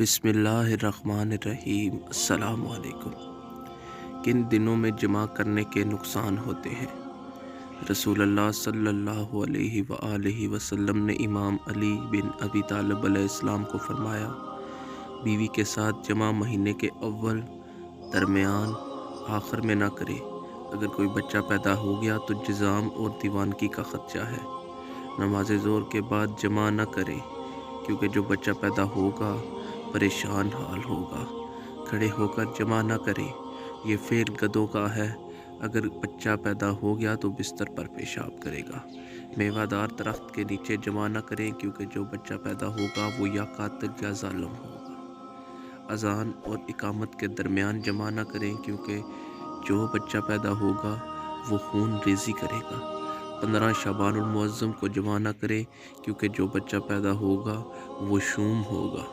بسم اللہ الرحمن الرحیم۔ السلام علیکم۔ کن دنوں میں جمع کرنے کے نقصان ہوتے ہیں؟ رسول اللہ صلی اللہ علیہ وآلہ وسلم نے امام علی بن ابی طالب علیہ السلام کو فرمایا، بیوی کے ساتھ جمع مہینے کے اول، درمیان، آخر میں نہ کرے۔ اگر کوئی بچہ پیدا ہو گیا تو جذام اور دیوانگی کا خدشہ ہے۔ نماز ظہر کے بعد جمع نہ کرے، کیونکہ جو بچہ پیدا ہوگا پریشان حال ہوگا۔ کھڑے ہو کر جمع نہ کرے، یہ فعل گدھوں کا ہے۔ اگر بچہ پیدا ہو گیا تو بستر پر پیشاب کرے گا۔ میوہ دار درخت کے نیچے جمع نہ کریں، کیونکہ جو بچہ پیدا ہوگا وہ یا قاتل یا ظالم ہوگا۔ اذان اور اقامت کے درمیان جمع نہ کریں، کیونکہ جو بچہ پیدا ہوگا وہ خون ریزی کرے گا۔ 15 شعبان المعظم کو جمع نہ کریں، کیونکہ جو بچہ پیدا ہوگا وہ شوم ہوگا۔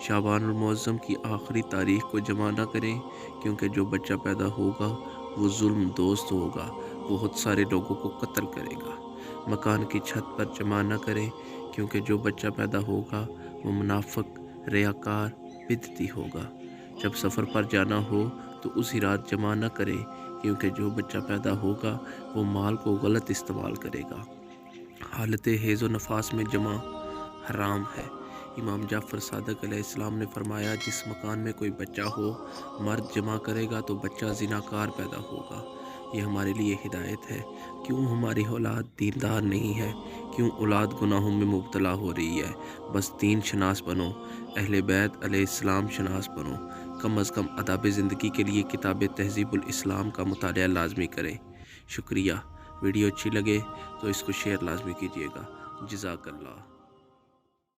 شعبان المعظم کی آخری تاریخ کو جمع نہ کریں، کیونکہ جو بچہ پیدا ہوگا وہ ظلم دوست ہوگا، بہت سارے لوگوں کو قتل کرے گا۔ مکان کی چھت پر جمع نہ کریں، کیونکہ جو بچہ پیدا ہوگا وہ منافق، ریاکار، بدعتی ہوگا۔ جب سفر پر جانا ہو تو اسی رات جمع نہ کریں، کیونکہ جو بچہ پیدا ہوگا وہ مال کو غلط استعمال کرے گا۔ حالت حیض و نفاس میں جمع حرام ہے۔ امام جعفر صادق علیہ السلام نے فرمایا، جس مکان میں کوئی بچہ ہو، مرد جمع کرے گا تو بچہ زناکار پیدا ہوگا۔ یہ ہمارے لیے ہدایت ہے۔ کیوں ہماری اولاد دیندار نہیں ہے؟ کیوں اولاد گناہوں میں مبتلا ہو رہی ہے؟ بس دین شناس بنو، اہل بیت علیہ السلام شناس بنو۔ کم از کم آداب زندگی کے لیے کتاب تہذیب الاسلام کا مطالعہ لازمی کریں۔ شکریہ۔ ویڈیو اچھی لگے تو اس کو شیئر لازمی کیجیے گا۔ جزاک اللہ۔